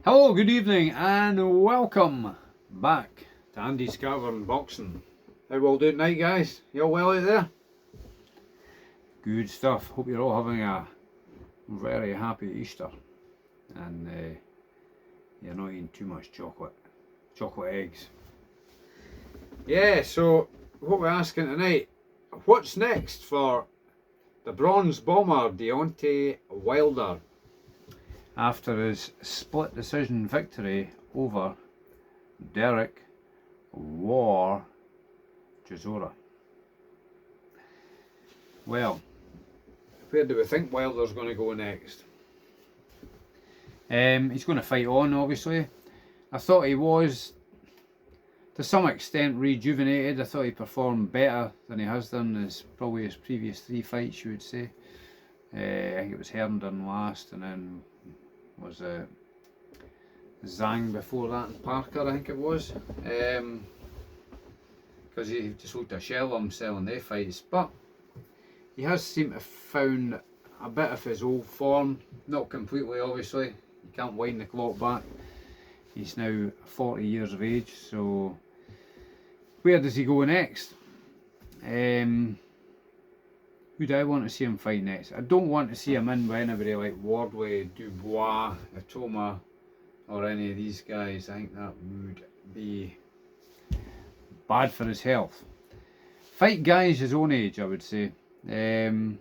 Hello, good evening, and welcome back to Andy's Cavern Boxing. How well doing tonight, guys? You all well out there? Good stuff. Hope you're all having a very happy Easter, and you're not eating too much chocolate eggs. Yeah, so what we're asking tonight, what's next for the bronze bomber Deontay Wilder after his split decision victory over Derek War Chisora? Well, where do we think Wilder's going to go next? He's going to fight on, obviously. I thought he was, to some extent, rejuvenated. I thought he performed better than he has done his previous 3 fights, you would say. I think it was Herndon last, and then was Zhang before that, and Parker, I think it was. Because he just looked a shell of himself in their fights. But he has seemed to have found a bit of his old form. Not completely, obviously. You can't wind the clock back. He's now 40 years of age, so where does he go next? Who do I want to see him fight next? I don't want to see him in with anybody like Wardley, Dubois, Atoma, or any of these guys. I think that would be bad for his health. Fight guys his own age, I would say. Andy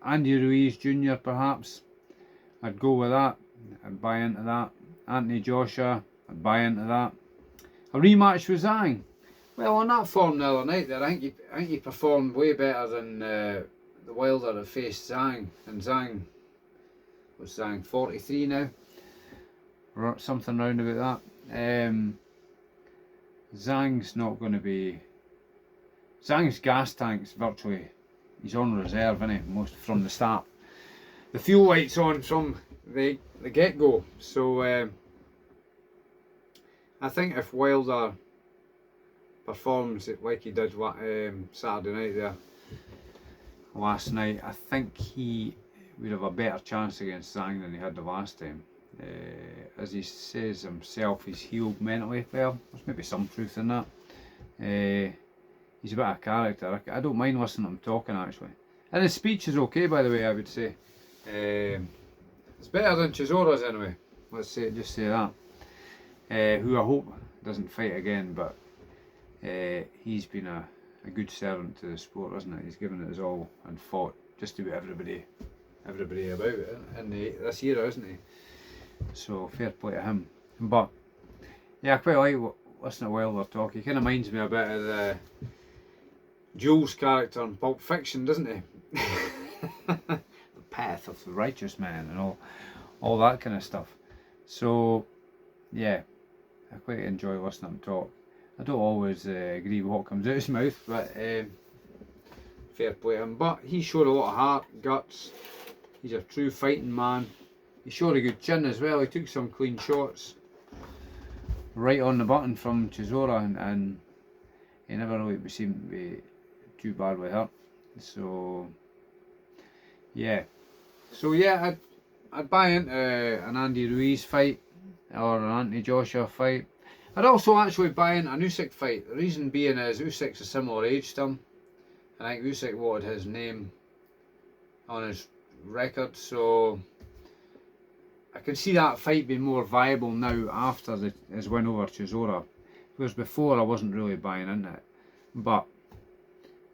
Ruiz Jr. perhaps. I'd go with that. I'd buy into that. Anthony Joshua, I'd buy into that. A rematch with Zhang. Well, on that form the other night there, I think he performed way better than the Wilder that faced Zhang. And Zhang, was Zhang 43 now? Or something round about that. Zhang's not going to be... Zhang's gas tank's virtually... He's on reserve, isn't he? Most from the start. The fuel light's on from the get-go. So I think if Wilder performs it like he did Saturday night there, last night, I think he would have a better chance against Zhang than he had the last time. As he says himself, he's healed mentally. Well, there's maybe some truth in that. He's a bit of a character. I don't mind listening to him talking, actually. And his speech is okay, by the way, I would say. It's better than Chisora's anyway. Let's just say that. Who I hope doesn't fight again, but he's been a good servant to the sport, hasn't he? He's given it his all and fought just about everybody about it in this era, isn't he? So fair play to him. But yeah, I quite like listening to Wilder talk. He kind of reminds me a bit of the Jules character in Pulp Fiction, doesn't he? The path of the righteous man and all that kind of stuff. So yeah, I quite enjoy listening to him talk. I don't always agree with what comes out of his mouth, but fair play to him. But he showed a lot of heart, guts. He's a true fighting man. He showed a good chin as well. He took some clean shots right on the button from Chisora, and he never really seemed to be too bad with her. So yeah, I'd buy into an Andy Ruiz fight or an Anthony Joshua fight. I'd also actually buy into an Usyk fight. The reason being is Usyk's a similar age to him. I think Usyk wanted his name on his record, so I can see that fight being more viable now after his win over Chisora. Whereas before I wasn't really buying into it. But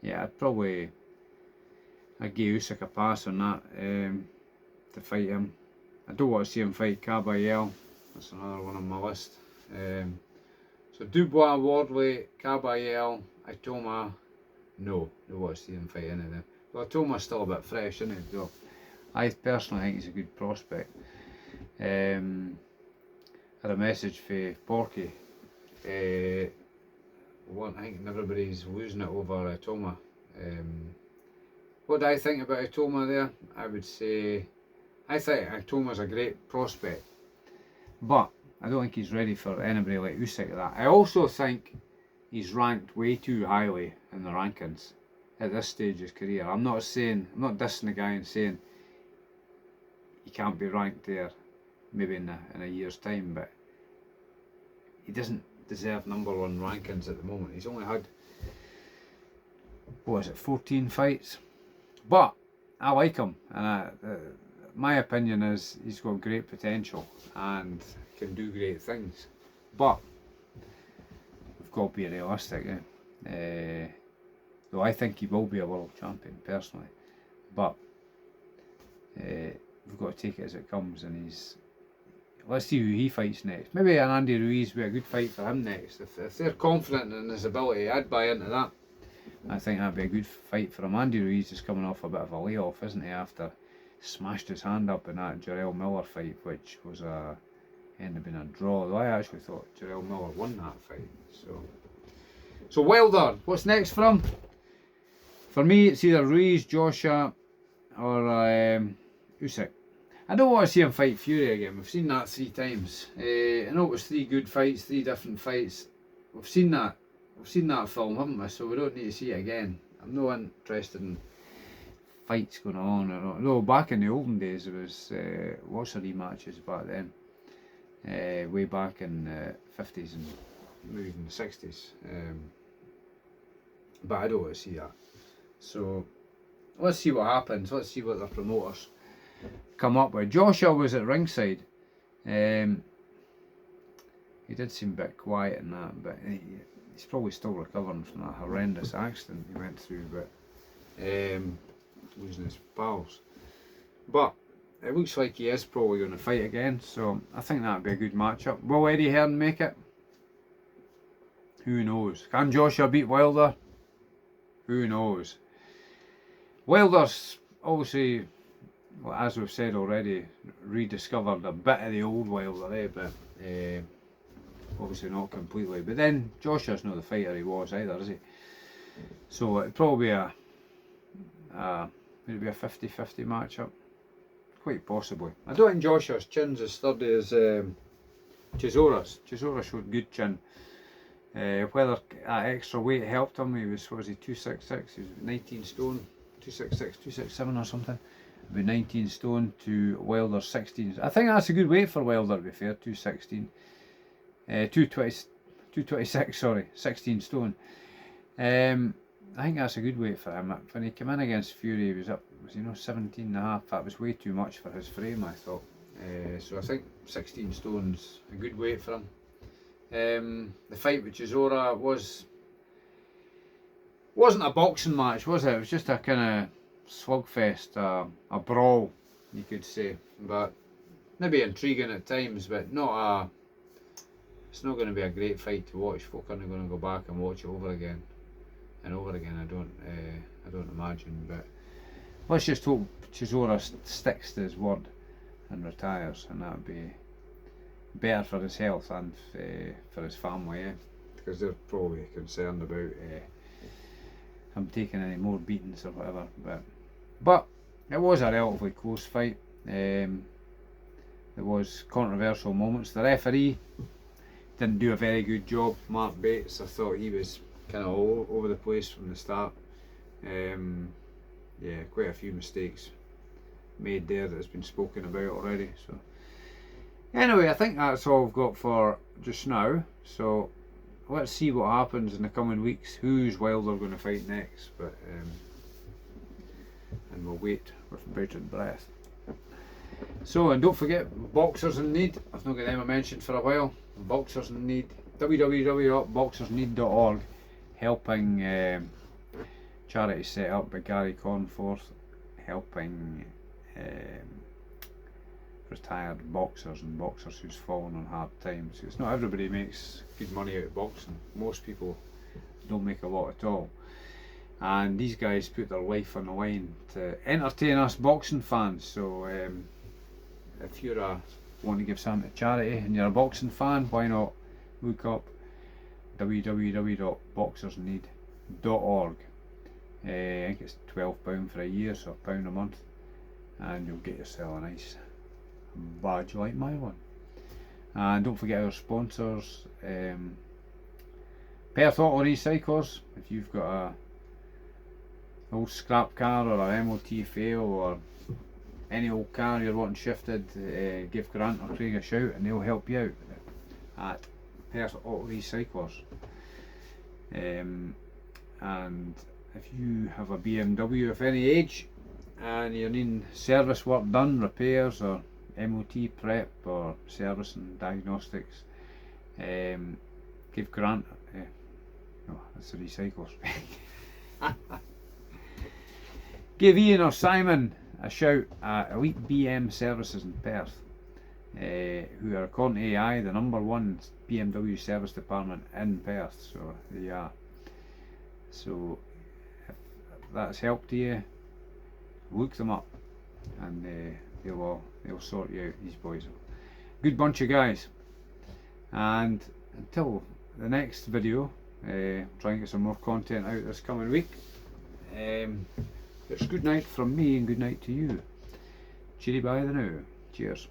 yeah, I'd give Usyk a pass on that to fight him. I don't want to see him fight Caballel. That's another one on my list. So Dubois, Wardley, Caballel, Atoma, no, don't want to see him fight any of them. Well, Atoma's still a bit fresh, isn't he? So I personally think he's a good prospect. Had a message for Porky. I think everybody's losing it over Atoma. What do I think about Atoma there? I would say I think Atoma's a great prospect, but I don't think he's ready for anybody like Usyk. That I also think he's ranked way too highly in the rankings at this stage of his career. I'm not dissing the guy and saying he can't be ranked there. maybe in a year's time, but he doesn't deserve #1 rankings at the moment. He's only had, what is it, 14 fights, but I like him, and my opinion is he's got great potential and can do great things, but we've got to be realistic. Though I think he will be a world champion personally, but we've got to take it as it comes, and let's see who he fights next. Maybe an Andy Ruiz will be a good fight for him next. If they're confident in his ability, I'd buy into that. I think that'd be a good fight for him. Andy Ruiz is coming off a bit of a layoff, isn't he, after smashed his hand up in that Jarrell Miller fight, which was ended up being a draw. Though I actually thought Jarrell Miller won that fight. So Wilder, what's next for him? For me, it's either Ruiz, Joshua, or Usyk. I don't want to see him fight Fury again. We've seen that 3 times. I know it was 3 good fights, 3 different fights. We've seen that film, haven't we? So we don't need to see it again. I'm not interested in fights going on. No, back in the olden days there was lots of rematches back then. Way back in the 50s and maybe even the 60s. But I don't want to see that. So let's see what happens. Let's see what the promoters come up with. Joshua was at ringside. He did seem a bit quiet in that, but he's probably still recovering from that horrendous accident he went through, but losing his pals. But it looks like he is probably going to fight again, so I think that would be a good matchup. Will Eddie Hearn make it? Who knows? Can Joshua beat Wilder? Who knows? Wilder's obviously, well, as we've said already, rediscovered a bit of the old Wilder, but obviously not completely. But then Joshua's not the fighter he was either, is he? So it'd probably be maybe a 50-50 matchup, quite possibly. I don't think Joshua's chin's as sturdy as Chisora's. Chisora showed good chin. Whether that extra weight helped him, he was, what was he, 266, he was 19 stone, 266, 267 or something. About 19 stone to Wilder 16. I think that's a good weight for Wilder, to be fair, 216. 226, sorry, 16 stone. I think that's a good weight for him. When he came in against Fury, he was up, 17 and a half. That was way too much for his frame, I thought. So I think 16 stone's a good weight for him. The fight with Chisora wasn't a boxing match, was it? It was just a kind of slugfest, a brawl, you could say. But maybe intriguing at times, but it's not going to be a great fight to watch. Folk aren't going to go back and watch it over again and over again. I don't imagine. But let's just hope Chisora sticks to his word and retires, and that would be better for his health and for his family, because they're probably concerned about him taking any more beatings or whatever. But it was a relatively close fight. There was controversial moments. The referee didn't do a very good job. Mark Bates, I thought he was kind of all over the place from the start. Yeah, quite a few mistakes made there that has been spoken about already. So anyway, I think that's all we've got for just now. So let's see what happens in the coming weeks. Who's Wilder going to fight next? But and we'll wait with bated breath. So, and don't forget, Boxers in Need. I've not got them mentioned for a while. Boxers in Need, www.boxersneed.org, helping charity set up by Gary Cornforth, helping retired boxers and boxers who's fallen on hard times. It's not everybody makes good money out of boxing. Most people don't make a lot at all. And these guys put their life on the line to entertain us boxing fans. So if you want to give something to charity and you're a boxing fan, why not look up www.boxersneed.org. I think it's £12 for a year, so £1 a month, and you'll get yourself a nice badge like my one. And don't forget our sponsors, Perth Auto Recyclers. If you've got a old scrap car or a MOT fail or any old car you're wanting shifted, give Grant or Craig a shout and they'll help you out at Perth Auto Recyclers. And if you have a BMW of any age and you're needing service work done, repairs or MOT prep or service and diagnostics, give Grant, no, that's the recyclers. Give Ian or Simon a shout at Elite BM Services in Perth, who are, according to AI, the #1 BMW service department in Perth. So they are. So if that's helped you, look them up, and they'll sort you out. These boys, good bunch of guys. And until the next video, try and get some more content out this coming week. It's good night from me and good night to you. Cheery bye the now. Cheers.